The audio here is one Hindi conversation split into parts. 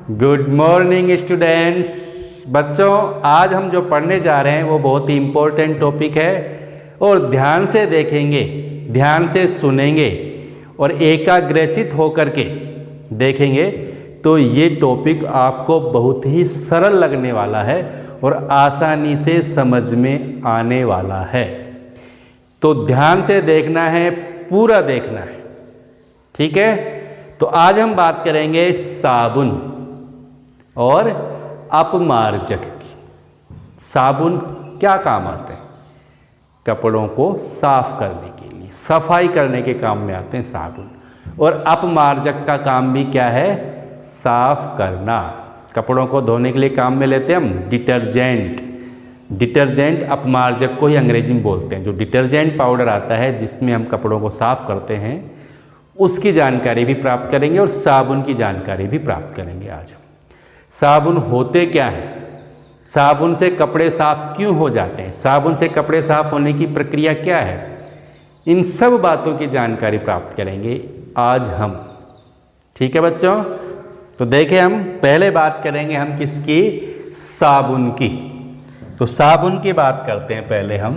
Good morning students. बच्चों, आज हम जो पढ़ने जा रहे हैं वो बहुत ही इम्पोर्टेंट टॉपिक है और ध्यान से देखेंगे, ध्यान से सुनेंगे और एकाग्रचित होकर के देखेंगे तो ये टॉपिक आपको बहुत ही सरल लगने वाला है और आसानी से समझ में आने वाला है। तो ध्यान से देखना है, पूरा देखना है, ठीक है। तो आज हम बात करेंगे साबुन और अपमार्जक की। साबुन क्या काम आते हैं? कपड़ों को साफ करने के लिए, सफाई करने के काम में आते हैं साबुन। और अपमार्जक का काम भी क्या है? साफ करना। कपड़ों को धोने के लिए काम में लेते हैं हम डिटर्जेंट। डिटर्जेंट अपमार्जक को ही अंग्रेजी में बोलते हैं। जो डिटर्जेंट पाउडर आता है जिसमें हम कपड़ों को साफ करते हैं, उसकी जानकारी भी प्राप्त करेंगे और साबुन की जानकारी भी प्राप्त करेंगे आज हम। साबुन होते क्या हैं? साबुन से कपड़े साफ क्यों हो जाते हैं? साबुन से कपड़े साफ होने की प्रक्रिया क्या है? इन सब बातों की जानकारी प्राप्त करेंगे आज हम, ठीक है बच्चों। तो देखें, हम पहले बात करेंगे हम किसकी? साबुन की। तो साबुन की बात करते हैं पहले हम।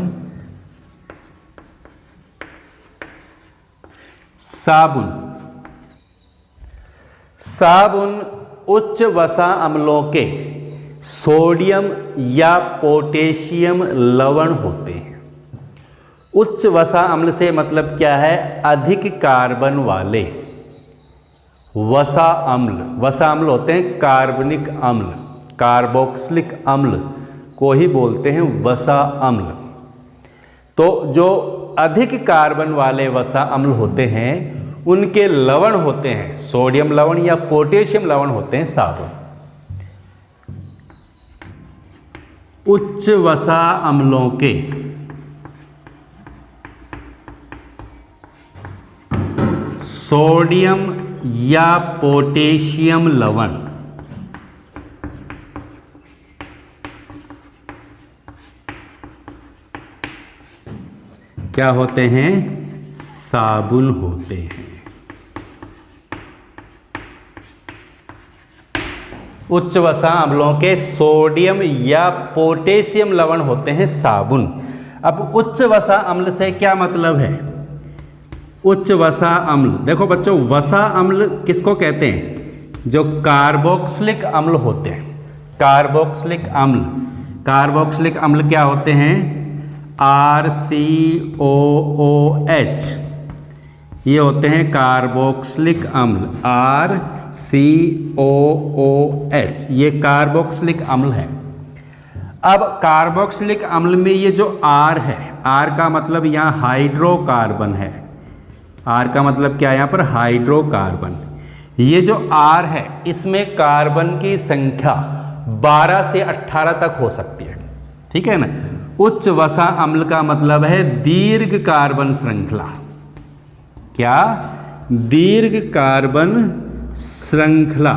साबुन उच्च वसा अम्लों के सोडियम या पोटेशियम लवण होते हैं। उच्च वसा अम्ल से मतलब क्या है? अधिक कार्बन वाले वसा अम्ल। वसा अम्ल होते हैं कार्बनिक अम्ल, कार्बोक्सिलिक अम्ल को ही बोलते हैं वसा अम्ल। तो जो अधिक कार्बन वाले वसा अम्ल होते हैं उनके लवण होते हैं सोडियम लवण या पोटेशियम लवण होते हैं साबुन। उच्च वसा अम्लों के सोडियम या पोटेशियम लवण क्या होते हैं? साबुन होते हैं। उच्च वसा अम्लों के सोडियम या पोटेशियम लवण होते हैं साबुन। अब उच्च वसा अम्ल से क्या मतलब है? उच्च वसा अम्ल, देखो बच्चों, वसा अम्ल किसको कहते हैं? जो कार्बोक्सिलिक अम्ल होते हैं। कार्बोक्सिलिक अम्ल, कार्बोक्सिलिक अम्ल क्या होते हैं? RCOOH, ये होते हैं कार्बोक्सिलिक अम्ल। RCOOH, ये कार्बोक्सिलिक अम्ल है। अब कार्बोक्सिलिक अम्ल में ये जो R है, R का मतलब यहाँ हाइड्रोकार्बन है। R का मतलब क्या है? यहाँ पर हाइड्रोकार्बन। ये जो R है इसमें कार्बन की संख्या 12 से 18 तक हो सकती है, ठीक है ना। उच्च वसा अम्ल का मतलब है दीर्घ कार्बन श्रृंखला। क्या? दीर्घ कार्बन श्रृंखला।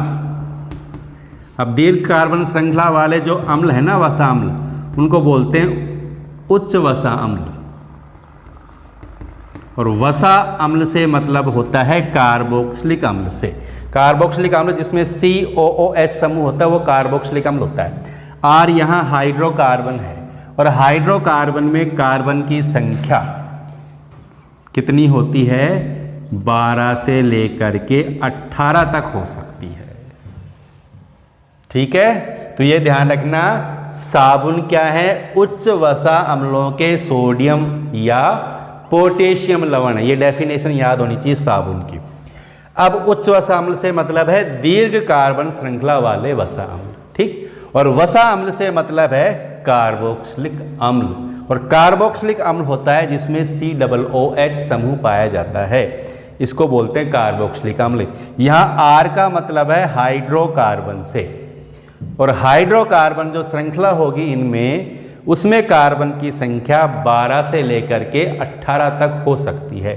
अब दीर्घ कार्बन श्रृंखला वाले जो अम्ल है ना, वसा अम्ल, उनको बोलते हैं उच्च वसा अम्ल। और वसा अम्ल से मतलब होता है कार्बोक्सिलिक अम्ल से। कार्बोक्सिलिक अम्ल जिसमें COOH समूह होता है वो कार्बोक्सिलिक अम्ल होता है। R यहाँ हाइड्रोकार्बन है और हाइड्रोकार्बन में कार्बन की संख्या कितनी होती है? 12 से लेकर के 18 तक हो सकती है, ठीक है। तो ये ध्यान रखना, साबुन क्या है? उच्च वसा अम्लों के सोडियम या पोटेशियम लवण है। ये डेफिनेशन याद होनी चाहिए साबुन की। अब उच्च वसा अम्ल से मतलब है दीर्घ कार्बन श्रृंखला वाले वसा अम्ल, ठीक। और वसा अम्ल से मतलब है कार्बोक्सिलिक अम्ल। और कार्बोक्सिलिक अम्ल होता है जिसमें COOH समूह पाया जाता है, इसको बोलते हैं कार्बोक्सिलिक अम्ल। यहाँ R का मतलब है हाइड्रोकार्बन से। और हाइड्रोकार्बन जो श्रृंखला होगी इनमें, उसमें कार्बन की संख्या 12 से लेकर के 18 तक हो सकती है।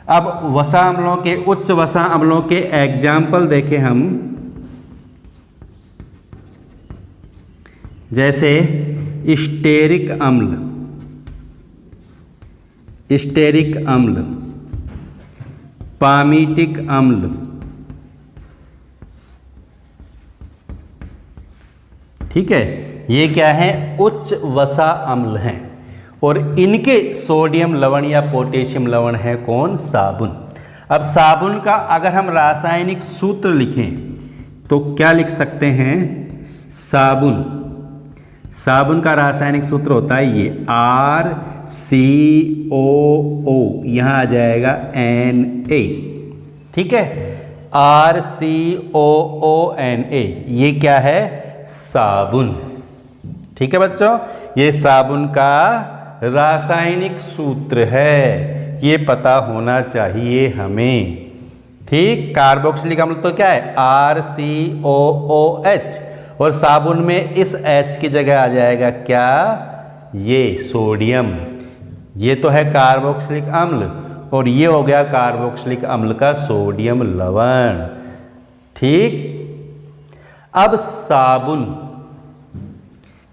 अब वसा अम्लों के, उच्च वसा अम्लों के एग्जाम्पल देखें हम, जैसे स्टेरिक अम्ल, स्टेरिक अम्ल, पामीटिक अम्ल, ठीक है, ये क्या है, उच्च वसा अम्ल हैं और इनके सोडियम लवण या पोटेशियम लवण है कौन, साबुन। अब साबुन का अगर हम रासायनिक सूत्र लिखें तो क्या लिख सकते हैं, साबुन का रासायनिक सूत्र होता है ये RCOO, यहाँ आ जाएगा Na, ठीक है, RCOONA, ये क्या है, साबुन। ठीक है बच्चों, ये साबुन का रासायनिक सूत्र है, ये पता होना चाहिए हमें। ठीक, कार्बोक्सिलिक अम्ल तो क्या है, RCOOH, और साबुन में इस H की जगह आ जाएगा क्या, ये सोडियम। ये तो है कार्बोक्सिलिक अम्ल और ये हो गया कार्बोक्सिलिक अम्ल का सोडियम लवण। ठीक, अब साबुन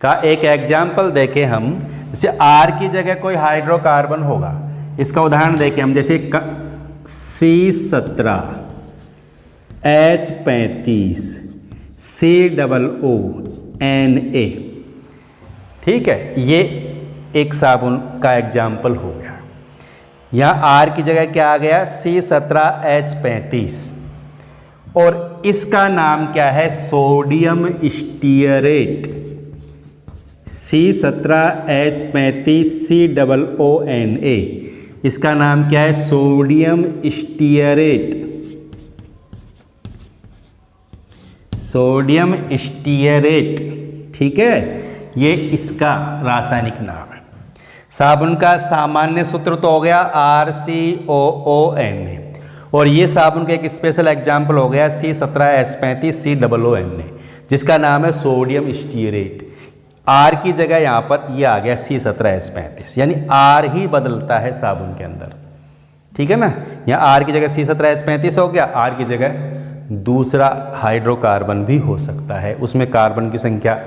का एक एग्जाम्पल देखें हम, जैसे R की जगह कोई हाइड्रोकार्बन होगा, इसका उदाहरण देखें हम, जैसे C17, H35, COONA। ठीक है, ये एक साबुन का एग्जाम्पल हो गया। यहाँ R की जगह क्या आ गया, C17H35, और इसका नाम क्या है, सोडियम स्टीयरेट। C17H35COONA, इसका नाम क्या है, सोडियम स्टीयरेट। सोडियम स्टीयरेट, ठीक है, ये इसका रासायनिक नाम है। साबुन का सामान्य सूत्र तो हो गया RCOONA, और ये साबुन का एक स्पेशल एग्जाम्पल हो गया C17H35COONA, जिसका नाम है सोडियम स्टीयरेट। R की जगह यहाँ पर ये आ गया C17H35, यानी R ही बदलता है साबुन के अंदर। ठीक है ना, यहाँ R की जगह C17H35 हो गया, R की जगह दूसरा हाइड्रोकार्बन भी हो सकता है, उसमें कार्बन की संख्या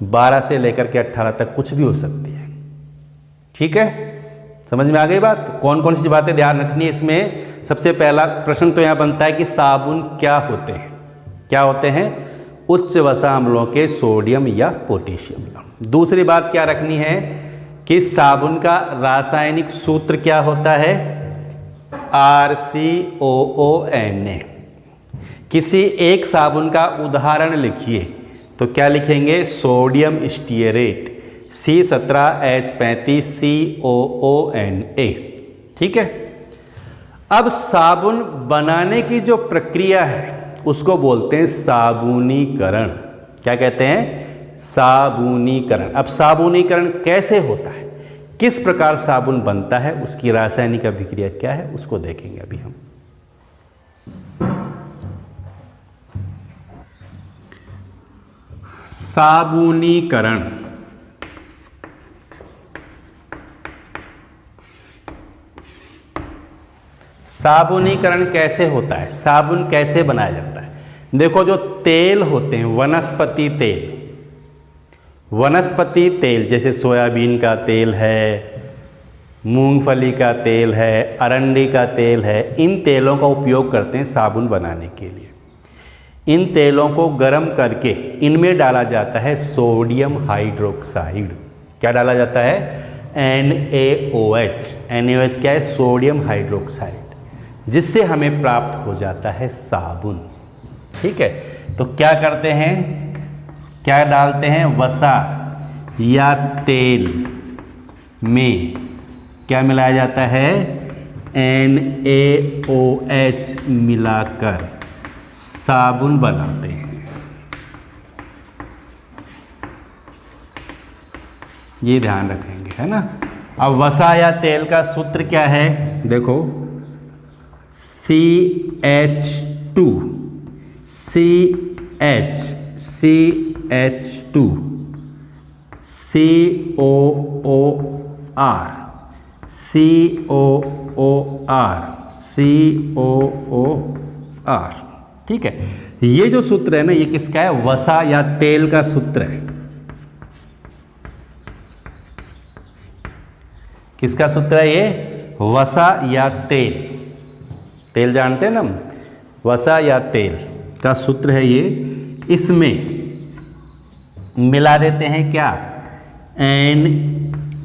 12 से लेकर के 18 तक कुछ भी हो सकती है। ठीक है, समझ में आ गई बात। कौन कौन सी बातें ध्यान रखनी है इसमें, सबसे पहला प्रश्न तो यहाँ बनता है कि साबुन क्या होते हैं, क्या होते हैं, उच्च वसा अम्लों के सोडियम या पोटेशियम लवण। दूसरी बात क्या रखनी है कि साबुन का रासायनिक सूत्र क्या होता है, RCOONA। किसी एक साबुन का उदाहरण लिखिए तो क्या लिखेंगे, सोडियम स्टीयरेट C17H35COONA। ठीक है, अब साबुन बनाने की जो प्रक्रिया है उसको बोलते हैं साबुनीकरण। क्या कहते हैं, साबुनीकरण। अब साबुनीकरण कैसे होता है, किस प्रकार साबुन बनता है, उसकी रासायनिक अभिक्रिया क्या है, उसको देखेंगे अभी हम। साबुनीकरण, साबुनीकरण कैसे होता है, साबुन कैसे बनाया जाता है। देखो, जो तेल होते हैं, वनस्पति तेल जैसे सोयाबीन का तेल है, मूंगफली का तेल है, अरंडी का तेल है, इन तेलों का उपयोग करते हैं साबुन बनाने के लिए। इन तेलों को गर्म करके इनमें डाला जाता है सोडियम हाइड्रोक्साइड। क्या डाला जाता है, NaOH। NaOH क्या है, सोडियम हाइड्रोक्साइड, जिससे हमें प्राप्त हो जाता है साबुन। ठीक है, तो क्या करते हैं, क्या डालते हैं, वसा या तेल में क्या मिलाया जाता है, NaOH मिलाकर साबुन बनाते हैं। ये ध्यान रखेंगे, है ना। अब वसा या तेल का सूत्र क्या है, देखो, CH2 CH2 COOR। ठीक है, ये जो सूत्र है ना, ये किसका है, वसा या तेल का सूत्र है। किसका सूत्र है ये, वसा या तेल। तेल जानते हैं ना हम, वसा या तेल का सूत्र है ये। इसमें मिला देते हैं क्या, NaOH।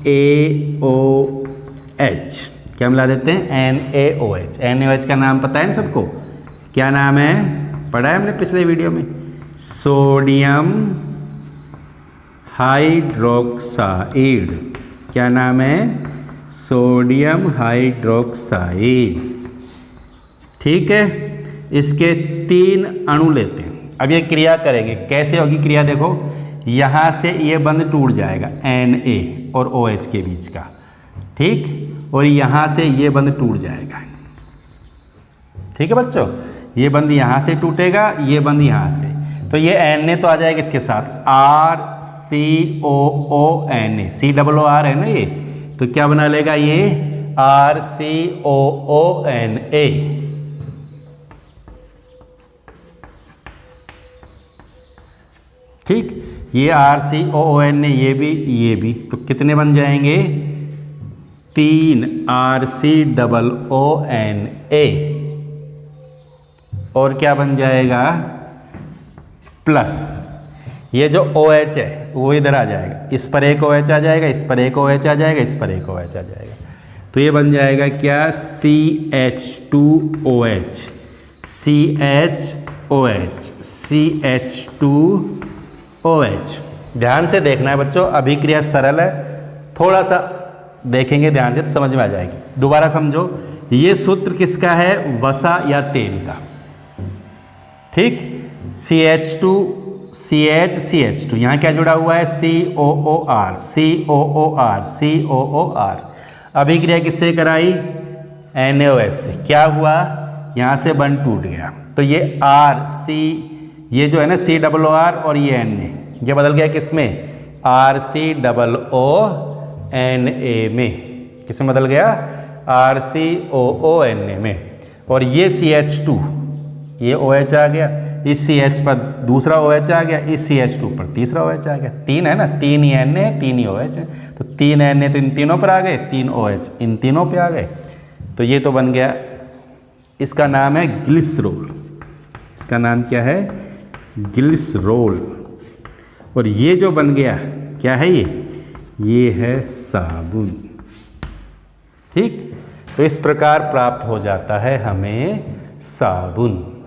क्या मिला देते हैं, NaOH। NaOH का नाम पता है ना सबको, क्या नाम है, पढ़ा है हमने पिछले वीडियो में, सोडियम हाइड्रोक्साइड। क्या नाम है, सोडियम हाइड्रोक्साइड। ठीक है, इसके 3 अणु लेते हैं। अब ये क्रिया करेंगे, कैसे होगी क्रिया, देखो यहाँ से ये बंध टूट जाएगा Na और OH के बीच का, ठीक, और यहाँ से ये बंध टूट जाएगा। ठीक है बच्चों, ये बंध यहाँ से टूटेगा, ये बंध यहाँ से, तो ये Na तो आ जाएगा इसके साथ, RCOONA, COOR है ना ये, तो क्या बना लेगा ये, RCOONA। ठीक, ये RCOONA, ये भी, तो कितने बन जाएंगे, 3 RCOONA, और क्या बन जाएगा, प्लस ये जो OH है वो इधर आ जाएगा, इस पर एक OH आ जाएगा, इस पर एक OH आ जाएगा, इस पर एक OH आ जाएगा, तो ये बन जाएगा क्या, CH2OH, CH2OH। ध्यान से देखना है बच्चों, अभिक्रिया सरल है, थोड़ा सा देखेंगे ध्यान से तो समझ में आ जाएगी। दोबारा समझो, ये सूत्र किसका है, वसा या तेल का। ठीक, CH2 यहाँ क्या जुड़ा हुआ है, COOR। अभिक्रिया किससे कराई, NaOH से। क्या हुआ, यहाँ से बंध टूट गया, तो ये ये जो है ना COOR और ये Na, ये बदल गया किसमें, RCOONA में। किसमें बदल गया, RCOONA में। और ये CH2, ये OH आ गया, इस CH पर दूसरा OH आ गया, इस CH2 पर तीसरा OH आ गया। 3 है ना, 3 ही Na 3 ही OH है, तो 3 Na तो इन तीनों पर आ गए, 3 OH इन तीनों पे आ गए, तो ये तो बन गया, इसका नाम है ग्लिसरॉल। इसका नाम क्या है, ग्लिसरॉल। और ये जो बन गया क्या है, ये है साबुन। ठीक, तो इस प्रकार प्राप्त हो जाता है हमें साबुन।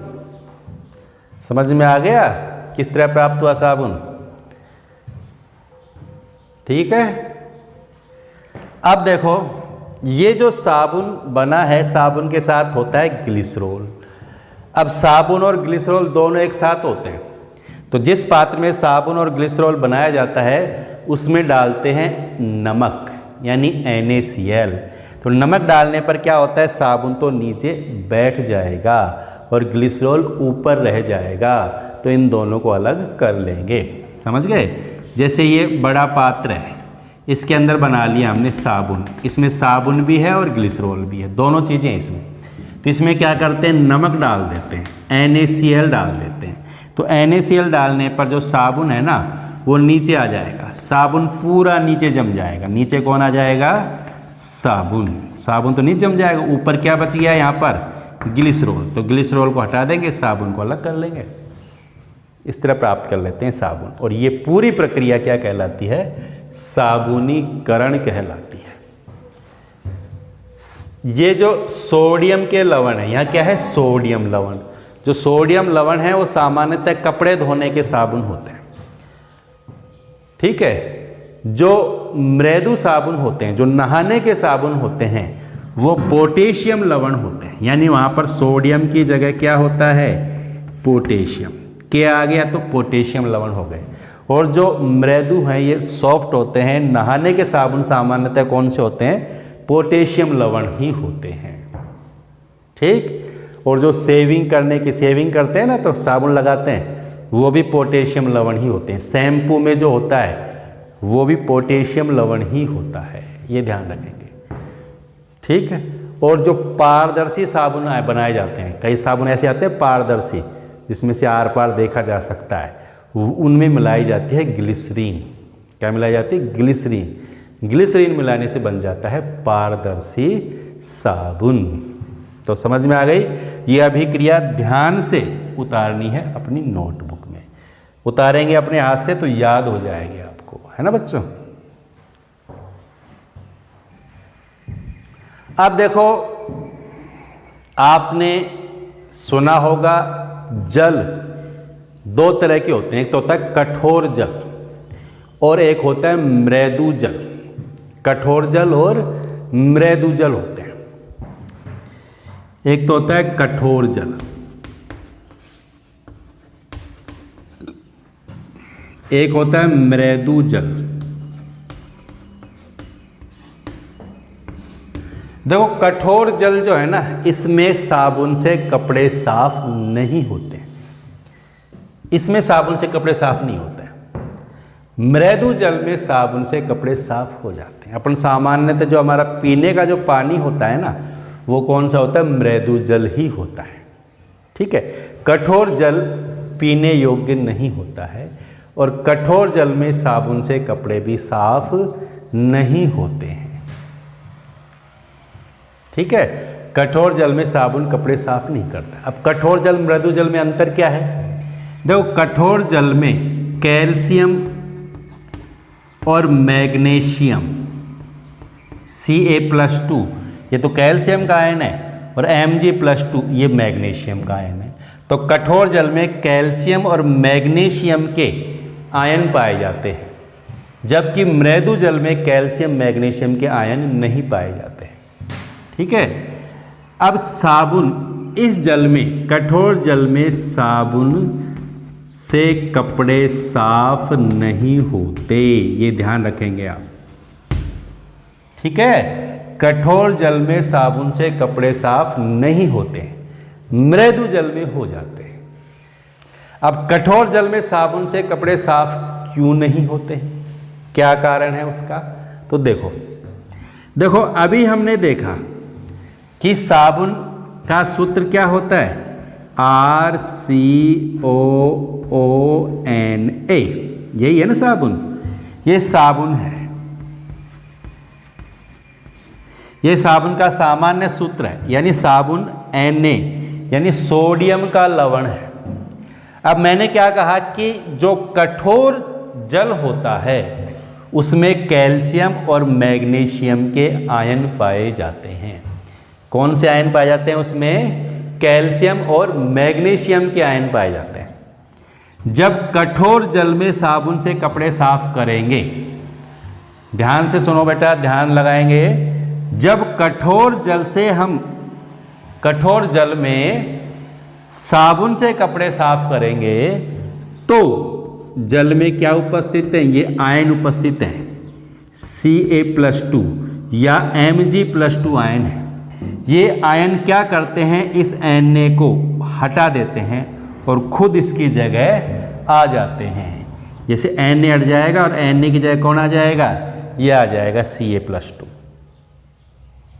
समझ में आ गया किस तरह प्राप्त हुआ साबुन। ठीक है, अब देखो ये जो साबुन बना है, साबुन के साथ होता है ग्लिसरॉल। अब साबुन और ग्लिसरॉल दोनों एक साथ होते हैं, तो जिस पात्र में साबुन और ग्लिसरॉल बनाया जाता है उसमें डालते हैं नमक, यानी NaCl। तो नमक डालने पर क्या होता है, साबुन तो नीचे बैठ जाएगा और ग्लिसरॉल ऊपर रह जाएगा, तो इन दोनों को अलग कर लेंगे। समझ गए, जैसे ये बड़ा पात्र है, इसके अंदर बना लिया हमने साबुन, इसमें साबुन भी है और ग्लिसरॉल भी है, दोनों चीज़ें इसमें। तो इसमें क्या करते हैं, नमक डाल देते हैं, NaCl डाल देते हैं। तो NaCl डालने पर जो साबुन है ना वो नीचे आ जाएगा, साबुन पूरा नीचे जम जाएगा। नीचे कौन आ जाएगा, साबुन। साबुन तो नीचे जम जाएगा, ऊपर क्या बच गया यहाँ पर, ग्लिसरॉल। तो ग्लिसरॉल को हटा देंगे, साबुन को अलग कर लेंगे। इस तरह प्राप्त कर लेते हैं साबुन। और ये पूरी प्रक्रिया क्या कहलाती है, साबुनीकरण कहलाती है। ये जो सोडियम के लवण है, यहाँ क्या है, सोडियम लवण। जो सोडियम लवण है वो सामान्यतः कपड़े धोने के साबुन होते हैं। ठीक है, जो मृदु साबुन होते हैं, जो नहाने के साबुन होते हैं, वो पोटेशियम लवण होते हैं। यानी वहाँ पर सोडियम की जगह क्या होता है, पोटेशियम। क्या आ गया, तो पोटेशियम लवण हो गए। और जो मृदु हैं ये सॉफ्ट होते हैं। नहाने के साबुन सामान्यतः कौन से होते हैं, पोटेशियम लवण ही होते हैं। ठीक, और जो सेविंग करते हैं ना, तो साबुन लगाते हैं, वो भी पोटेशियम लवण ही होते हैं। शैम्पू में जो होता है वो भी पोटेशियम लवण ही होता है, ये ध्यान रखेंगे। ठीक है, और जो पारदर्शी साबुन बनाए जाते हैं, कई साबुन ऐसे आते हैं पारदर्शी, जिसमें से आर पार देखा जा सकता है, उनमें मिलाई जाती है ग्लिसरीन। क्या मिलाई जाती है, ग्लिसरीन। ग्लिसरीन मिलाने से बन जाता है पारदर्शी साबुन। तो समझ में आ गई, ये अभिक्रिया ध्यान से उतारनी है अपनी नोटबुक में। उतारेंगे अपने हाथ से तो याद हो जाएगी आपको, है ना बच्चों। अब देखो, आपने सुना होगा जल दो तरह के होते हैं, एक तो होता है कठोर जल और एक होता है मृदु जल। कठोर जल और मृदु जल होते हैं। एक तो होता है कठोर जल, एक होता है मृदु जल। देखो कठोर जल जो है ना, इसमें साबुन से कपड़े साफ नहीं होते, इसमें साबुन से कपड़े साफ नहीं होते हैं। मृदु जल में साबुन से कपड़े साफ हो जाते हैं। अपन सामान्यतः जो हमारा पीने का जो पानी होता है ना, वो कौन सा होता है? मृदु जल ही होता है, ठीक है। कठोर जल पीने योग्य नहीं होता है और कठोर जल में साबुन से कपड़े भी साफ नहीं होते हैं, ठीक है। कठोर जल में साबुन कपड़े साफ नहीं करता। अब कठोर जल मृदु जल में अंतर क्या है? देखो, कठोर जल में कैल्शियम और मैग्नीशियम Ca+2, ये तो कैल्शियम का आयन है, और Mg+2 ये मैग्नीशियम का आयन है। तो कठोर जल में कैल्शियम और मैग्नीशियम के आयन पाए जाते हैं, जबकि मृदु जल में कैल्शियम मैग्नीशियम के आयन नहीं पाए जाते हैं, ठीक है। अब साबुन इस जल में, कठोर जल में साबुन से कपड़े साफ नहीं होते, ये ध्यान रखेंगे आप, ठीक है। कठोर जल में साबुन से कपड़े साफ नहीं होते, मृदु जल में हो जाते हैं। अब कठोर जल में साबुन से कपड़े साफ क्यों नहीं होते हैं, क्या कारण है उसका? तो देखो अभी हमने देखा कि साबुन का सूत्र क्या होता है? RCOONA, यही है ना साबुन। ये साबुन है, ये साबुन का सामान्य सूत्र है, यानी साबुन Na यानी सोडियम का लवण है। अब मैंने क्या कहा कि जो कठोर जल होता है उसमें कैल्शियम और मैग्नीशियम के आयन पाए जाते हैं। कौन से आयन पाए जाते हैं उसमें? कैल्शियम और मैग्नीशियम के आयन पाए जाते हैं। जब कठोर जल में साबुन से कपड़े साफ करेंगे, ध्यान से सुनो बेटा, ध्यान लगाएंगे। जब कठोर जल में साबुन से कपड़े साफ करेंगे तो जल में क्या उपस्थित है? ये आयन उपस्थित है, Ca+2 या Mg+2 आयन है। ये आयन क्या करते हैं? इस Na को हटा देते हैं और खुद इसकी जगह आ जाते हैं। जैसे Na हट जाएगा और Na की जगह कौन आ जाएगा? ये आ जाएगा Ca+2,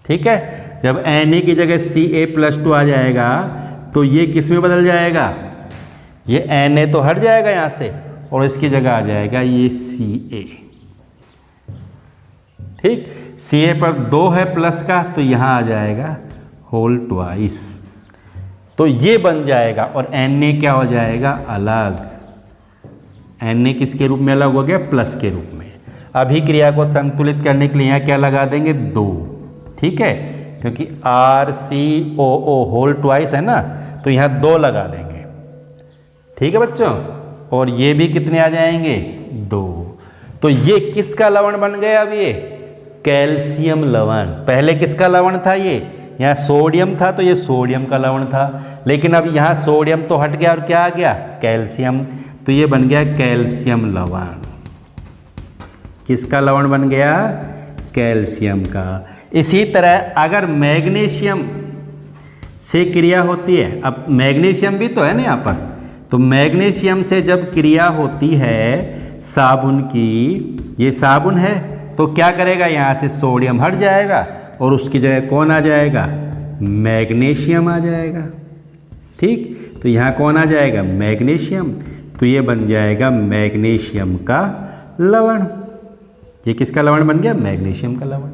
ठीक है। जब Na की जगह Ca+2 आ जाएगा तो ये किस में बदल जाएगा? ये Na तो हट जाएगा यहाँ से और इसकी जगह आ जाएगा ये Ca, ठीक। Ca पर 2 है प्लस का, तो यहाँ आ जाएगा होल ट्वाइस, तो ये बन जाएगा। और Na क्या हो जाएगा? अलग। Na किसके रूप में अलग हो गया? प्लस के रूप में। अभिक्रिया को संतुलित करने के लिए यहाँ क्या लगा देंगे? 2, ठीक है, क्योंकि RCOO होल ट्वाइस है ना, तो यहाँ 2 लगा देंगे, ठीक है बच्चों। और ये भी कितने आ जाएंगे? 2। तो ये किसका लवण बन गया? अब ये कैल्शियम लवण। पहले किसका लवण था? ये यहाँ सोडियम था, तो ये सोडियम का लवण था, लेकिन अब यहाँ सोडियम तो हट गया और क्या आ गया? कैल्शियम। तो ये बन गया कैल्शियम लवण। किसका लवण बन गया? कैल्शियम का। इसी तरह अगर मैग्नीशियम से क्रिया होती है, अब मैग्नीशियम भी तो है ना यहाँ पर, तो मैग्नीशियम से जब क्रिया होती है साबुन की, ये साबुन है, तो क्या करेगा? यहाँ से सोडियम हट जाएगा और उसकी जगह कौन आ जाएगा? मैग्नीशियम आ जाएगा, ठीक। तो यहाँ कौन आ जाएगा? मैग्नीशियम। तो ये बन जाएगा मैग्नीशियम का लवण। ये किसका लवण बन गया? मैग्नीशियम का लवण।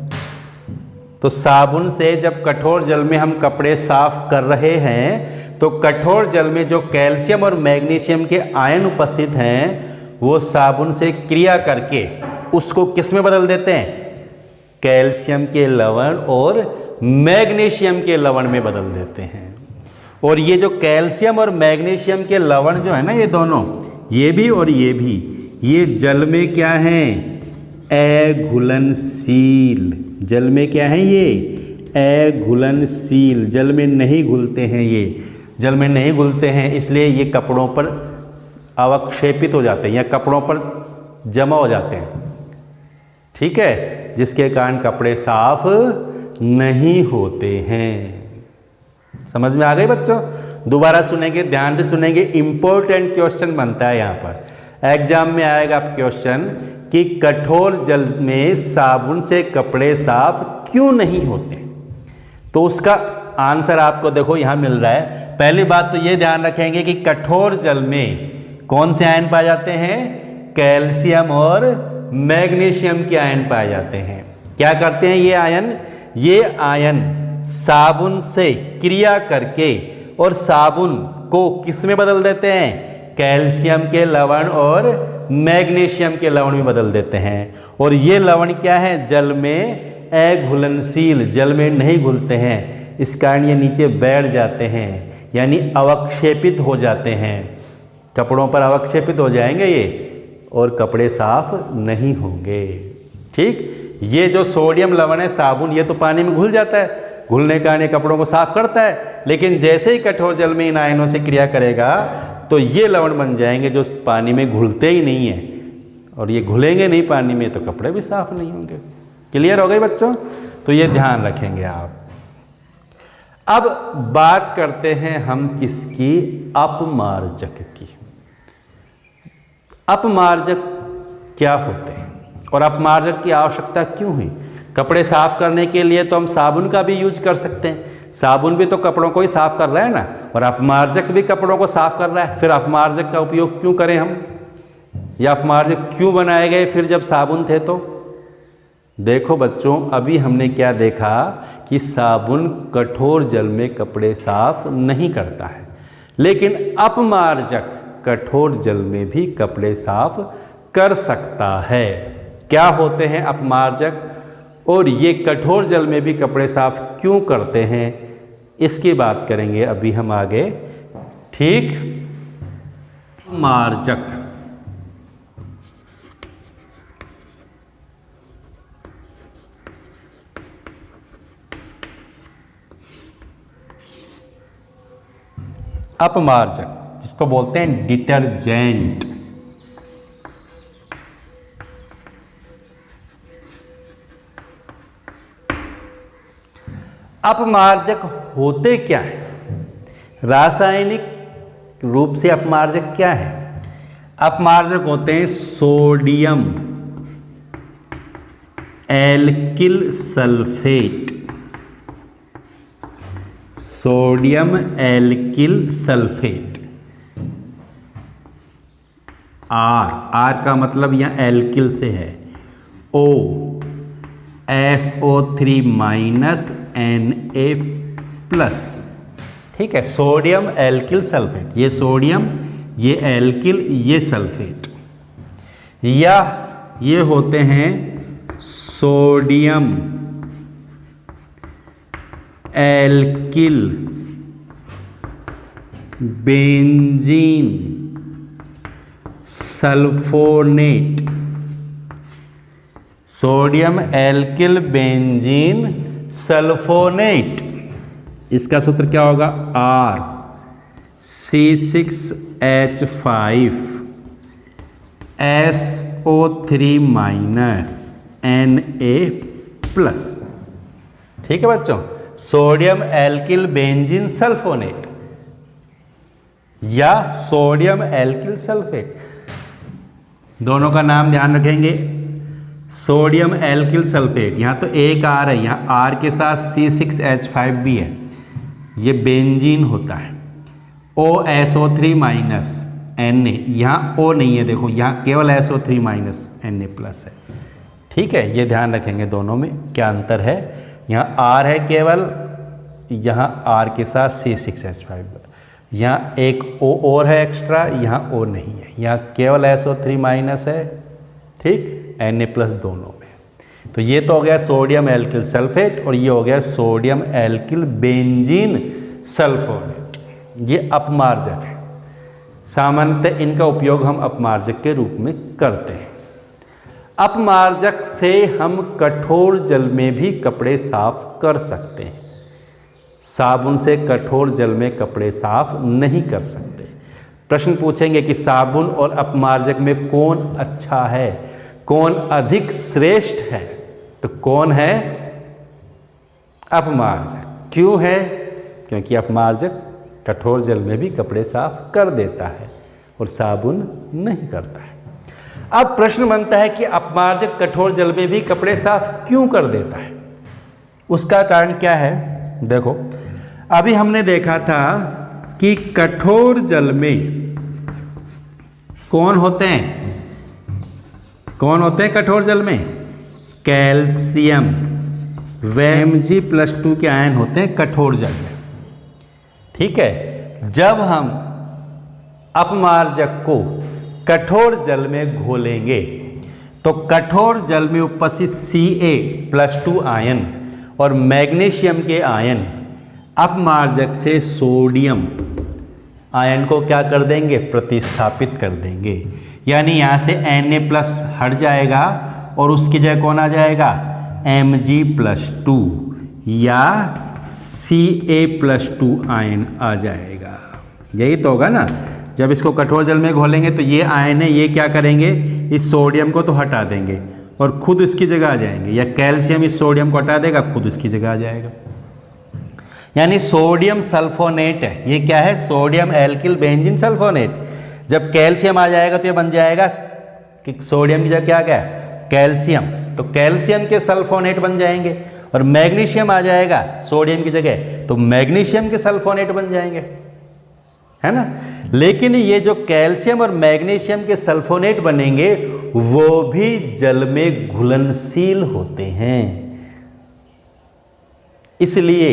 तो साबुन से जब कठोर जल में हम कपड़े साफ कर रहे हैं तो कठोर जल में जो कैल्शियम और मैग्नीशियम के आयन उपस्थित हैं वो साबुन से क्रिया करके उसको किस में बदल देते हैं? कैल्शियम के लवण और मैग्नीशियम के लवण में बदल देते हैं। और ये जो कैल्शियम और मैग्नीशियम के लवण जो है ना, ये दोनों, ये भी और ये भी, ये जल में क्या हैं? अघुलनशील। जल में क्या है? ये अघुलनशील, जल में नहीं घुलते हैं। ये जल में नहीं घुलते हैं, इसलिए ये कपड़ों पर अवक्षेपित हो जाते हैं या कपड़ों पर जमा हो जाते हैं, ठीक है, जिसके कारण कपड़े साफ नहीं होते हैं। समझ में आ गई बच्चों? दोबारा सुनेंगे, ध्यान से सुनेंगे, इंपॉर्टेंट क्वेश्चन बनता है यहाँ पर। एग्जाम में आएगा क्वेश्चन कि कठोर जल में साबुन से कपड़े साफ क्यों नहीं होते, तो उसका आंसर आपको देखो यहाँ मिल रहा है। पहली बात तो ये ध्यान रखेंगे कि कठोर जल में कौन से आयन पाए जाते हैं? कैल्शियम और मैग्नीशियम के आयन पाए जाते हैं। क्या करते हैं ये आयन? ये आयन साबुन से क्रिया करके और साबुन को किस में बदल देते हैं? कैल्शियम के लवण और मैग्नीशियम के लवण में बदल देते हैं। और ये लवण क्या है? जल में अघुलनशील, जल में नहीं घुलते हैं, इस कारण ये नीचे बैठ जाते हैं, यानी अवक्षेपित हो जाते हैं। कपड़ों पर अवक्षेपित हो जाएंगे ये और कपड़े साफ नहीं होंगे। ठीक, ये जो सोडियम लवण है साबुन, ये तो पानी में घुल जाता है, घुलने के कारण कपड़ों को साफ करता है, लेकिन जैसे ही कठोर जल में इन आयनों से क्रिया करेगा तो ये लवण बन जाएंगे जो पानी में घुलते ही नहीं है, और ये घुलेंगे नहीं पानी में तो कपड़े भी साफ नहीं होंगे। क्लियर हो गई बच्चों? तो ये ध्यान रखेंगे आप। अब बात करते हैं हम किसकी? अपमार्जक की। अपमार्जक क्या होते हैं और अपमार्जक की आवश्यकता क्यों है? कपड़े साफ करने के लिए तो हम साबुन का भी यूज कर सकते हैं, साबुन भी तो कपड़ों को ही साफ कर रहा है ना, और अपमार्जक भी कपड़ों को साफ कर रहा है। फिर अपमार्जक का उपयोग क्यों करें हम, या अपमार्जक क्यों बनाए गए फिर जब साबुन थे तो? देखो बच्चों, अभी हमने क्या देखा कि साबुन कठोर जल में कपड़े साफ नहीं करता है, लेकिन अपमार्जक कठोर जल में भी कपड़े साफ कर सकता है। क्या होते हैं अपमार्जक और ये कठोर जल में भी कपड़े साफ क्यों करते हैं, इसकी बात करेंगे अभी हम आगे। ठीक, अपमार्जक अपमार्जक जिसको बोलते हैं डिटर्जेंट। अपमार्जक होते क्या है? रासायनिक रूप से अपमार्जक क्या है? अपमार्जक होते हैं sodium alkyl sulphate, sodium alkyl sulphate, R का मतलब यहाँ एल्किल से है, O SO3 माइनस Na+, ठीक है, सोडियम एल्किल सल्फेट, ये सोडियम, ये एल्किल, ये सल्फेट, या ये होते हैं sodium alkyl benzene sulphonate, sodium alkyl benzene sulphonate, इसका सूत्र क्या होगा? C6H5SO3 माइनस Na+, ठीक है बच्चों, सोडियम एल्किल बेंजीन सल्फोनेट या सोडियम एल्किल सल्फेट, दोनों का नाम ध्यान रखेंगे। सोडियम एल्किल सल्फेट, यहाँ तो एक आर है, यहाँ आर के साथ C6H5 भी है, ये बेंजीन होता है। OSO3 माइनस Na, यहाँ O नहीं है, देखो यहाँ केवल SO3 माइनस Na+ है, ठीक है, ये ध्यान रखेंगे दोनों में क्या अंतर है। यहाँ R है केवल, यहाँ R के साथ C6H5, यहाँ एक O और है एक्स्ट्रा, यहाँ O नहीं है, यहाँ केवल SO3 माइनस है, ठीक, Na+ दोनों में। तो ये तो हो गया सोडियम एल्किल सल्फेट और ये हो गया सोडियम एल्किल बेंजीन सल्फोनेट। ये अपमार्जक है, सामान्यतः इनका उपयोग हम अपमार्जक के रूप में करते हैं। अपमार्जक से हम कठोर जल में भी कपड़े साफ कर सकते हैं, साबुन से कठोर जल में कपड़े साफ नहीं कर सकते। प्रश्न पूछेंगे कि साबुन और अपमार्जक में कौन अच्छा है, कौन अधिक श्रेष्ठ है, तो कौन है? अपमार्जक। क्यों है? क्योंकि अपमार्जक कठोर जल में भी कपड़े साफ कर देता है और साबुन नहीं करता है। अब प्रश्न बनता है कि अपमार्जक कठोर जल में भी कपड़े साफ क्यों कर देता है? उसका कारण क्या है? देखो, अभी हमने देखा था कि कठोर जल में कौन होते हैं? कौन होते हैं कठोर जल में? कैल्शियम व Mg+2 के आयन होते हैं कठोर जल में, ठीक है। जब हम अपमार्जक को कठोर जल में घोलेंगे तो कठोर जल में उपस्थित Ca+2 आयन और मैग्नीशियम के आयन अपमार्जक से सोडियम आयन को क्या कर देंगे? प्रतिस्थापित कर देंगे। यानी यहाँ से Na+ हट जाएगा और उसकी जगह कौन आ जाएगा? Mg+2 या Ca+2 आयन आ जाएगा। यही तो होगा ना। जब इसको कठोर जल में घोलेंगे तो ये आयन है, ये क्या करेंगे? इस सोडियम को तो हटा देंगे और खुद इसकी जगह आ जाएंगे, या कैल्शियम इस सोडियम को हटा देगा, खुद इसकी जगह आ जाएगा। यानी सोडियम सल्फोनेट है। ये क्या है? Sodium alkyl benzene sulphonate. जब कैल्शियम आ जाएगा तो ये बन जाएगा कि सोडियम की जगह क्या क्या है? कैल्शियम। तो कैल्शियम के सल्फोनेट बन जाएंगे। और मैग्नीशियम आ जाएगा सोडियम की जगह तो मैग्नीशियम के सल्फोनेट बन जाएंगे, है ना। लेकिन ये जो कैल्शियम और मैग्नीशियम के सल्फोनेट बनेंगे वो भी जल में घुलनशील होते हैं, इसलिए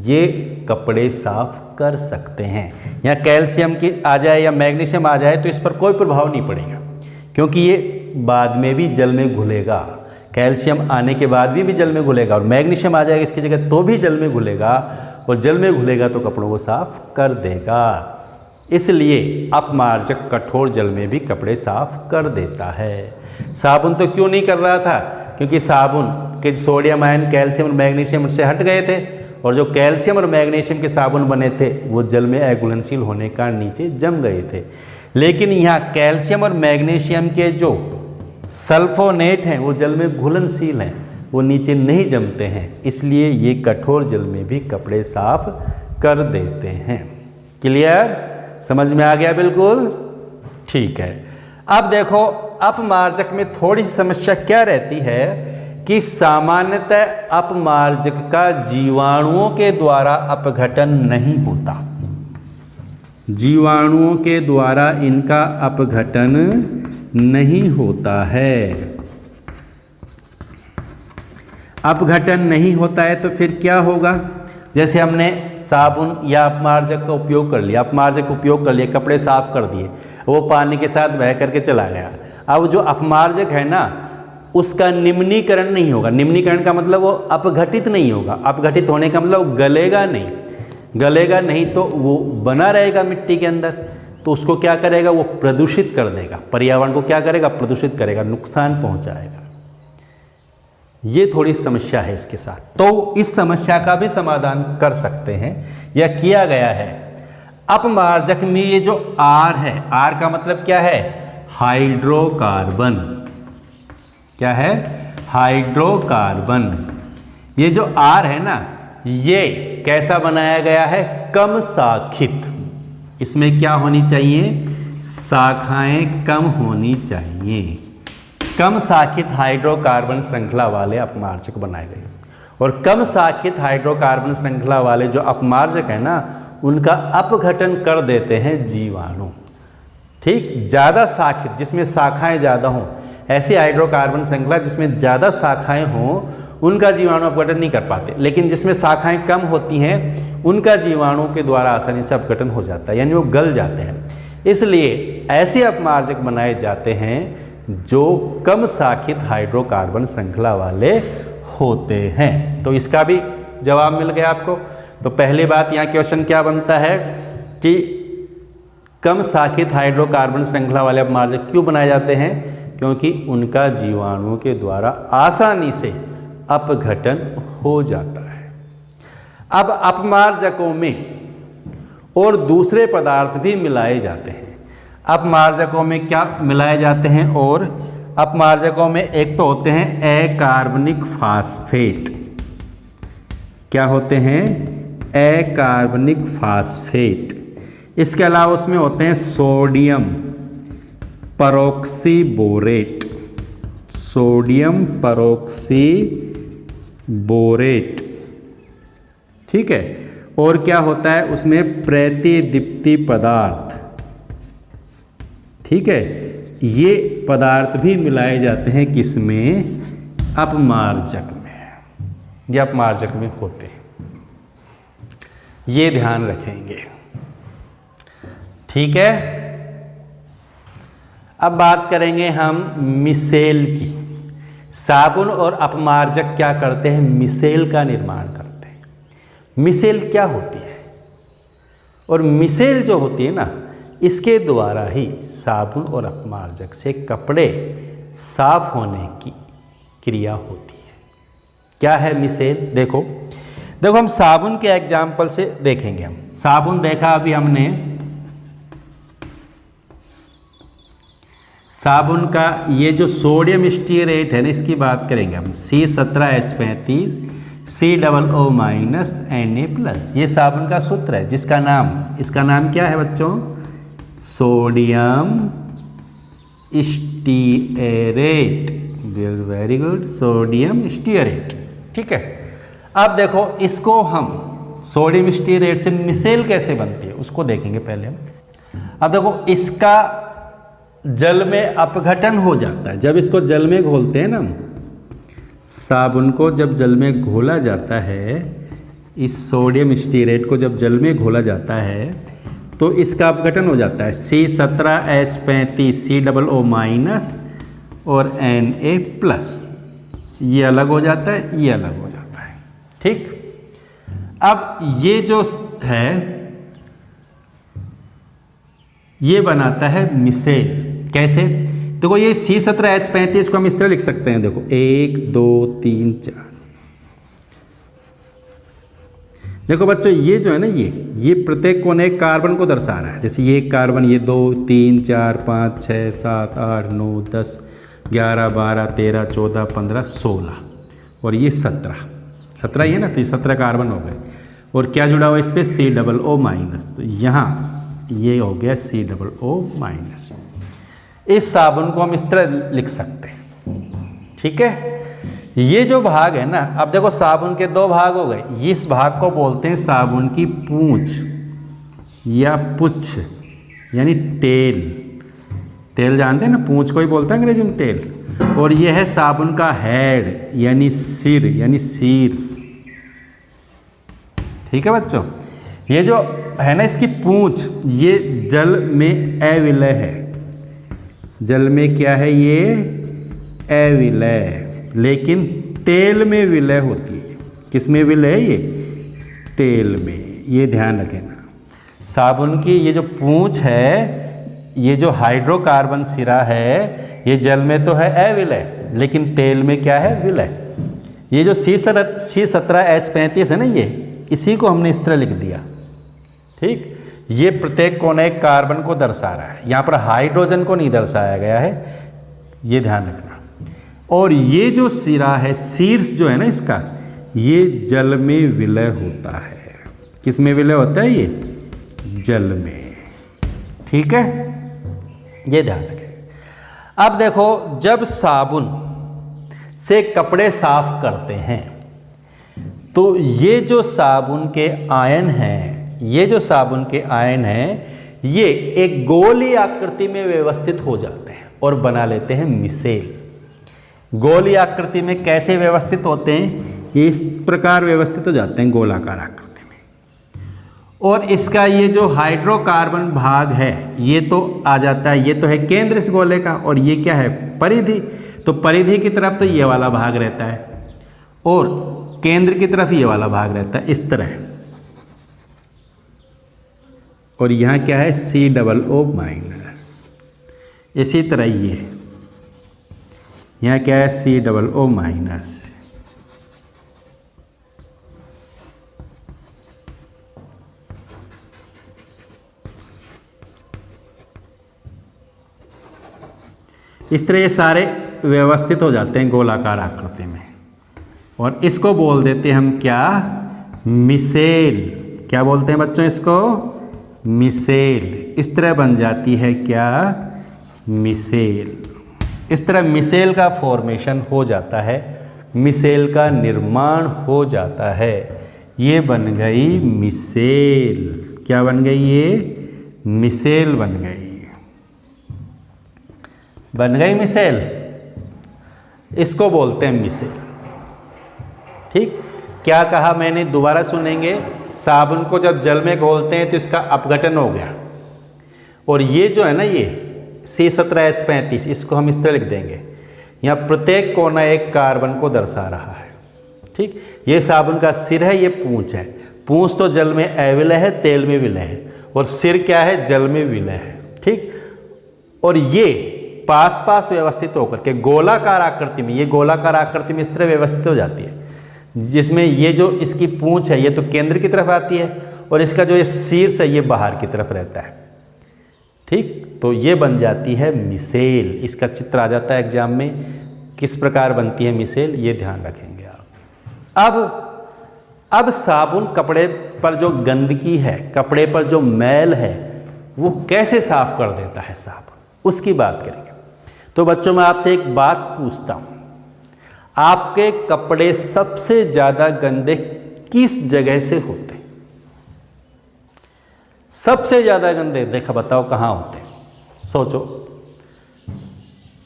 ये कपड़े साफ कर सकते हैं। यहाँ कैल्शियम की आ जाए या मैग्नीशियम आ जाए तो इस पर कोई प्रभाव नहीं पड़ेगा, क्योंकि ये बाद में भी जल में घुलेगा। कैल्शियम आने के बाद भी जल में घुलेगा और मैग्नीशियम आ जाएगा इसकी जगह तो भी जल में घुलेगा, और जल में घुलेगा तो कपड़ों को साफ कर देगा। इसलिए अपमार्जक कठोर जल में भी कपड़े साफ कर देता है। साबुन तो क्यों नहीं कर रहा था? क्योंकि साबुन के सोडियम आयन कैल्शियम और मैग्नीशियम से हट गए थे, और जो कैल्शियम और मैग्नीशियम के साबुन बने थे वो जल में अघुलनशील होने का नीचे जम गए थे। लेकिन यहाँ कैल्शियम और मैग्नीशियम के जो सल्फोनेट हैं वो जल में घुलनशील हैं, वो नीचे नहीं जमते हैं, इसलिए ये कठोर जल में भी कपड़े साफ कर देते हैं। क्लियर? समझ में आ गया? बिल्कुल ठीक है। अब देखो, अपमार्जक में थोड़ी समस्या क्या रहती है कि सामान्यतः अपमार्जक का जीवाणुओं के द्वारा अपघटन नहीं होता। जीवाणुओं के द्वारा इनका अपघटन नहीं होता है। अपघटन नहीं होता है तो फिर क्या होगा? जैसे हमने साबुन या अपमार्जक का उपयोग कर लिया, अपमार्जक उपयोग कर लिया, कपड़े साफ कर दिए, वो पानी के साथ बह करके चला गया। अब जो अपमार्जक है ना उसका निम्नीकरण नहीं होगा। निम्नीकरण का मतलब वो अपघटित नहीं होगा। अपघटित होने का मतलब वो गलेगा नहीं। गलेगा नहीं तो वो बना रहेगा मिट्टी के अंदर, तो उसको क्या करेगा? वो प्रदूषित कर देगा, पर्यावरण को क्या करेगा? प्रदूषित करेगा, नुकसान पहुंचाएगा। ये थोड़ी समस्या है इसके साथ। तो इस समस्या का भी समाधान कर सकते हैं या किया गया है। अपमार्जक में ये जो R है, R का मतलब क्या है? हाइड्रोकार्बन। क्या है? हाइड्रोकार्बन। ये जो R है ना, ये कैसा बनाया गया है? कम शाखित। इसमें क्या होनी चाहिए? शाखाएं कम होनी चाहिए। कम शाखित हाइड्रोकार्बन श्रृंखला वाले अपमार्जक बनाए गए, और कम शाखित हाइड्रोकार्बन श्रृंखला वाले जो अपमार्जक है ना उनका अपघटन कर देते हैं जीवाणु। ठीक, ज़्यादा शाखित जिसमें शाखाएं ज़्यादा हों, ऐसी हाइड्रोकार्बन श्रृंखला जिसमें ज़्यादा शाखाएं हों उनका जीवाणु अपघटन नहीं कर पाते, लेकिन जिसमें शाखाएं कम होती हैं उनका जीवाणु के द्वारा आसानी से अपघटन हो जाता है, यानी वो गल जाते हैं। इसलिए ऐसे अपमार्जक बनाए जाते हैं जो कम शाखित हाइड्रोकार्बन श्रृंखला वाले होते हैं। तो इसका भी जवाब मिल गया आपको। तो पहली बात यहाँ क्वेश्चन क्या बनता है कि कम शाखित हाइड्रोकार्बन श्रृंखला वाले अपमार्जक क्यों बनाए जाते हैं? क्योंकि उनका जीवाणुओं के द्वारा आसानी से अपघटन हो जाता है। अब अपमार्जकों में और दूसरे पदार्थ भी मिलाए जाते हैं। अपमार्जकों में क्या मिलाए जाते हैं? और अपमार्जकों में एक तो होते हैं अकार्बनिक फास्फेट। क्या होते हैं? अकार्बनिक फास्फेट। इसके अलावा उसमें होते हैं सोडियम परऑक्सीबोरेट। सोडियम परऑक्सीबोरेट, ठीक है। और क्या होता है उसमें? प्रतिदीप्ति पदार्थ, ठीक है। ये पदार्थ भी मिलाए जाते हैं किसमें? अपमार्जक में। ये अपमार्जक में होते हैं, ये ध्यान रखेंगे, ठीक है। अब बात करेंगे हम मिसेल की। साबुन और अपमार्जक क्या करते हैं? मिसेल का निर्माण करते हैं। मिसेल क्या होती है? और मिसेल जो होती है ना, इसके द्वारा ही साबुन और अपमार्जक से कपड़े साफ होने की क्रिया होती है। क्या है मिसेल? देखो हम साबुन के एग्जाम्पल से देखेंगे। हम साबुन देखा अभी हमने, साबुन का ये जो सोडियम स्टीयरेट है ना, इसकी बात करेंगे हम। C17H35 COO- ये साबुन का सूत्र है, जिसका नाम, इसका नाम क्या है बच्चों? Sodium stearate. Very good, sodium stearate, ठीक है। अब देखो इसको हम सोडियम स्टीयरेट से मिसेल कैसे बनती है उसको देखेंगे पहले हम। अब देखो इसका जल में अपघटन हो जाता है। जब इसको जल में घोलते हैं ना, साबुन को जब जल में घोला जाता है, इस सोडियम स्टीयरेट को जब जल में घोला जाता है तो इसका अपघटन हो जाता है। C17H35 COO- और Na+, ये अलग हो जाता है, ये अलग हो जाता है, ठीक। अब ये जो है ये बनाता है मिसेल। कैसे? देखो ये C17H35 को हम इस तरह लिख सकते हैं। देखो 1 2 3 4। देखो बच्चों ये जो है ना, ये प्रत्येक कोण एक कार्बन को दर्शा रहा है। जैसे ये कार्बन, ये 2 3 4 5 6 7 8 9 10 11 12 13 14 15 16 और ये 17 ये ना, तो ये 17 कार्बन हो गए। और क्या जुड़ा हुआ इस पर? COO-। तो यहाँ ये हो गया COO-। इस साबुन को हम इस तरह लिख सकते हैं, ठीक है। ये जो भाग है ना, अब देखो साबुन के दो भाग हो गए। इस भाग को बोलते हैं साबुन की पूंछ या पुच्छ, यानी टेल। टेल जानते हैं ना, पूंछ को ही बोलते हैं अंग्रेजी में टेल। और ये है साबुन का हेड, यानी सिर, यानी शीर्ष, ठीक है बच्चों। ये जो है ना इसकी पूंछ, ये जल में अविलय है। जल में क्या है? ये अविलय। लेकिन तेल में विलय होती है। किस में विलय है? ये तेल में। ये ध्यान रखना। साबुन की ये जो पूंछ है, ये जो हाइड्रोकार्बन सिरा है, ये जल में तो है अविलय, लेकिन तेल में क्या है? विलय। ये जो C17H35 है ना, ये इसी को हमने इस तरह लिख दिया, ठीक। ये प्रत्येक कोण एक कार्बन को दर्शा रहा है, यहाँ पर हाइड्रोजन को नहीं दर्शाया गया है, ये ध्यान रखना। और ये जो सिरा है, शीर्ष जो है ना इसका, ये जल में विलय होता है। किस में विलय होता है? ये जल में, ठीक है, ये ध्यान रखें। अब देखो जब साबुन से कपड़े साफ करते हैं तो ये जो साबुन के आयन हैं, ये जो साबुन के आयन हैं, ये एक गोली आकृति में व्यवस्थित हो जाते हैं और बना लेते हैं मिसेल। गोली आकृति में कैसे व्यवस्थित होते हैं, इस प्रकार व्यवस्थित हो जाते हैं गोलाकार आकृति में। और इसका ये जो हाइड्रोकार्बन भाग है ये तो आ जाता है, ये तो है केंद्र इस गोले का, और ये क्या है, परिधि। तो परिधि की तरफ तो ये वाला भाग रहता है और केंद्र की तरफ ये वाला भाग रहता है इस तरह। और यहाँ क्या है, COO-। इसी तरह ये यहाँ क्या है, COO-। इस तरह ये सारे व्यवस्थित हो जाते हैं गोलाकार आकृति में। और इसको बोल देते हैं हम क्या, मिसेल। क्या बोलते हैं बच्चों इसको, मिसेल। इस तरह बन जाती है क्या, मिसेल। इस तरह मिसेल का फॉर्मेशन हो जाता है, मिसेल का निर्माण हो जाता है। ये बन गई मिसेल। क्या बन गई, ये मिसेल बन गई, बन गई मिसेल। इसको बोलते हैं मिसेल। ठीक, क्या कहा मैंने, दोबारा सुनेंगे। साबुन को जब जल में घोलते हैं तो इसका अपघटन हो गया, और ये जो है ना, ये C17H35, इसको हम इस तरह लिख देंगे। यहाँ प्रत्येक कोना एक कार्बन को दर्शा रहा है। ठीक, ये साबुन का सिर है, ये पूंछ है। पूंछ तो जल में अविलय है, तेल में विलय है, और सिर क्या है, जल में विलय है। ठीक, और ये पास पास व्यवस्थित होकर के गोलाकार आकृति में, ये गोलाकार आकृति में इस तरह व्यवस्थित हो जाती है, जिसमें ये जो इसकी पूंछ है ये तो केंद्र की तरफ आती है, और इसका जो ये शीर्ष है ये बाहर की तरफ रहता है। ठीक, तो ये बन जाती है मिसेल। इसका चित्र आ जाता है एग्जाम में, किस प्रकार बनती है मिसेल, ये ध्यान रखेंगे आप। अब साबुन कपड़े पर जो गंदगी है, कपड़े पर जो मैल है, वो कैसे साफ कर देता है साबुन, उसकी बात करेंगे। तो बच्चों मैं आपसे एक बात पूछता हूं, आपके कपड़े सबसे ज्यादा गंदे किस जगह से होते हैं? सबसे ज्यादा गंदे, देखा बताओ कहां होते हैं, सोचो।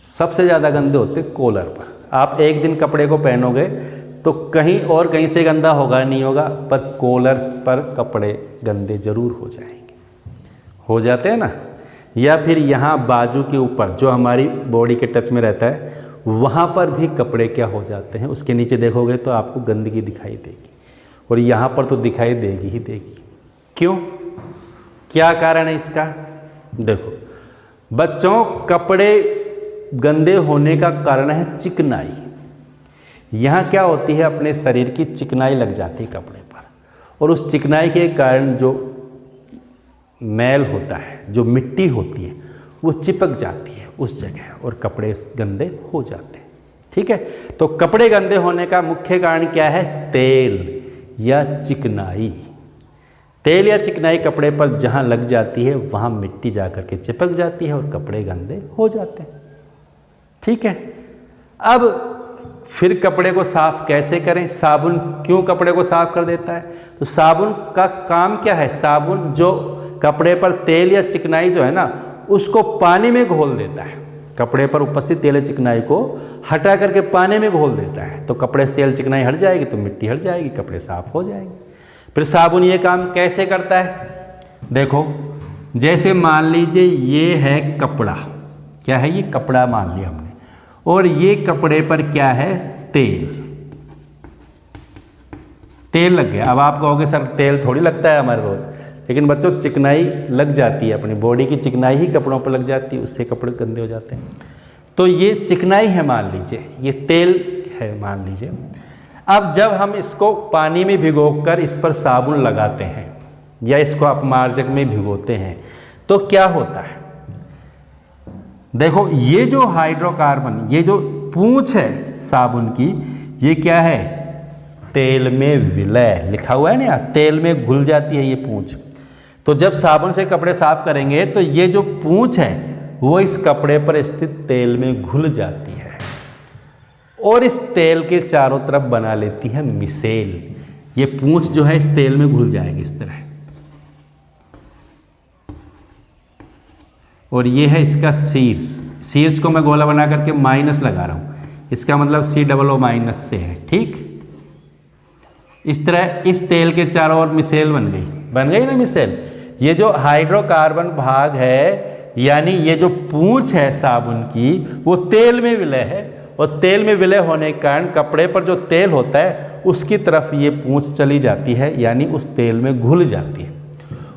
सबसे ज्यादा गंदे होते कॉलर पर। आप एक दिन कपड़े को पहनोगे तो कहीं और कहीं से गंदा होगा नहीं होगा, पर कॉलर पर कपड़े गंदे जरूर हो जाएंगे, हो जाते हैं ना। या फिर यहाँ बाजू के ऊपर जो हमारी बॉडी के टच में रहता है, वहाँ पर भी कपड़े क्या हो जाते हैं, उसके नीचे देखोगे तो आपको गंदगी दिखाई देगी, और यहाँ पर तो दिखाई देगी ही देगी। क्यों, क्या कारण है इसका? देखो बच्चों, कपड़े गंदे होने का कारण है चिकनाई। यहाँ क्या होती है, अपने शरीर की चिकनाई लग जाती है कपड़े पर, और उस चिकनाई के कारण जो मैल होता है, जो मिट्टी होती है, वो चिपक जाती है उस जगह, और कपड़े गंदे हो जाते हैं। ठीक है, तो कपड़े गंदे होने का मुख्य कारण क्या है? तेल या चिकनाई। तेल या चिकनाई कपड़े पर जहाँ लग जाती है वहाँ मिट्टी जा कर के चिपक जाती है और कपड़े गंदे हो जाते हैं। ठीक है, अब फिर कपड़े को साफ कैसे करें? साबुन क्यों कपड़े को साफ कर देता है? तो साबुन का काम क्या है? साबुन जो कपड़े पर तेल या चिकनाई जो है ना, उसको पानी में घोल देता है। कपड़े पर उपस्थित तेल या चिकनाई को हटा करके पानी में घोल देता है, तो कपड़े से तेल चिकनाई हट जाएगी तो मिट्टी हट जाएगी, कपड़े साफ हो जाएंगे। फिर साबुन ये काम कैसे करता है? देखो, जैसे मान लीजिए ये है कपड़ा, क्या है ये? कपड़ा मान लिया हमने, और ये कपड़े पर क्या है? तेल। तेल लग गया। अब आप कहोगे सर तेल थोड़ी लगता है हमारे रोज, लेकिन बच्चों चिकनाई लग जाती है, अपनी बॉडी की चिकनाई ही कपड़ों पर लग जाती है, उससे कपड़े गंदे हो जाते हैं। तो ये चिकनाई है मान लीजिए, ये तेल है मान लीजिए। अब जब हम इसको पानी में भिगोकर इस पर साबुन लगाते हैं या इसको अपमार्जक में भिगोते हैं, तो क्या होता है? देखो, ये जो हाइड्रोकार्बन, ये जो पूंछ है साबुन की, ये क्या है? तेल में विलय लिखा हुआ है ना, तेल में घुल जाती है ये पूंछ। तो जब साबुन से कपड़े साफ करेंगे तो ये जो पूंछ है वो इस कपड़े पर स्थित तेल में घुल जाती है, और इस तेल के चारों तरफ बना लेती है मिसेल। ये पूंछ जो है इस तेल में घुल जाएगी इस तरह, और ये है इसका शीर्ष। शीर्ष को मैं गोला बना करके माइनस लगा रहा हूँ, इसका मतलब COO- से है। ठीक, इस तरह इस तेल के चारों ओर मिसेल बन गई ना मिसेल। ये जो हाइड्रोकार्बन भाग है यानी ये जो पूंछ है साबुन की वो तेल में विलय है, और तेल में विलय होने के कारण कपड़े पर जो तेल होता है उसकी तरफ ये पूंछ चली जाती है, यानी उस तेल में घुल जाती है।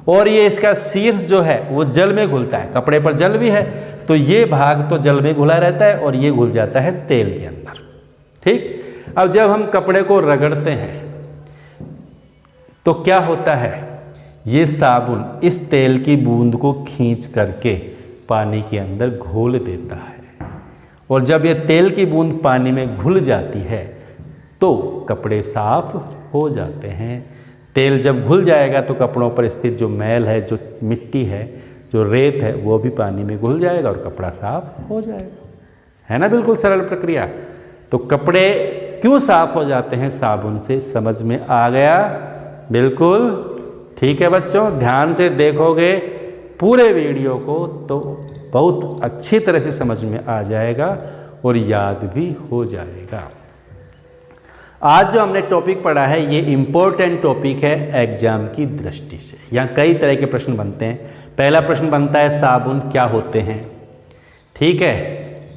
और ये इसका शीर्ष जो है वो जल में घुलता है, कपड़े पर जल भी है तो ये भाग तो जल में घुला रहता है और ये घुल जाता है तेल के अंदर। ठीक, अब जब हम कपड़े को रगड़ते हैं तो क्या होता है, ये साबुन इस तेल की बूंद को खींच करके पानी के अंदर घोल देता है, और जब ये तेल की बूंद पानी में घुल जाती है तो कपड़े साफ हो जाते हैं। तेल जब घुल जाएगा तो कपड़ों पर स्थित जो मैल है, जो मिट्टी है, जो रेत है, वो भी पानी में घुल जाएगा और कपड़ा साफ हो जाएगा। है ना, बिल्कुल सरल प्रक्रिया। तो कपड़े क्यों साफ हो जाते हैं साबुन से, समझ में आ गया? बिल्कुल ठीक है बच्चों, ध्यान से देखोगे पूरे वीडियो को तो बहुत अच्छी तरह से समझ में आ जाएगा और याद भी हो जाएगा। आज जो हमने टॉपिक पढ़ा है ये इम्पोर्टेंट टॉपिक है एग्जाम की दृष्टि से। यहाँ कई तरह के प्रश्न बनते हैं। पहला प्रश्न बनता है साबुन क्या होते हैं। ठीक है,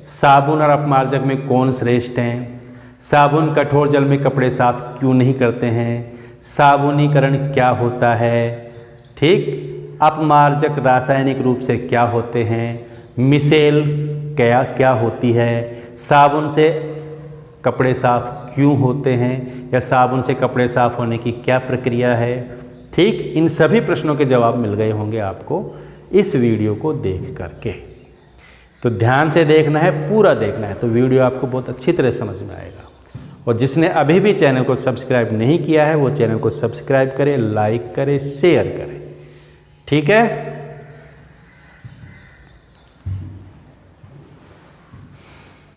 साबुन और अपमार्जक में कौन श्रेष्ठ हैं? साबुन कठोर जल में कपड़े साफ क्यों नहीं करते हैं? साबुनीकरण क्या होता है? ठीक, अपमार्जक रासायनिक रूप से क्या होते हैं? मिसेल क्या होती है? साबुन से कपड़े साफ क्यों होते हैं, या साबुन से कपड़े साफ होने की क्या प्रक्रिया है? ठीक, इन सभी प्रश्नों के जवाब मिल गए होंगे आपको इस वीडियो को देख करके। तो ध्यान से देखना है, पूरा देखना है, तो वीडियो आपको बहुत अच्छी तरह समझ में आएगा। और जिसने अभी भी चैनल को सब्सक्राइब नहीं किया है वो चैनल को सब्सक्राइब करें, लाइक करें, शेयर करें। ठीक है।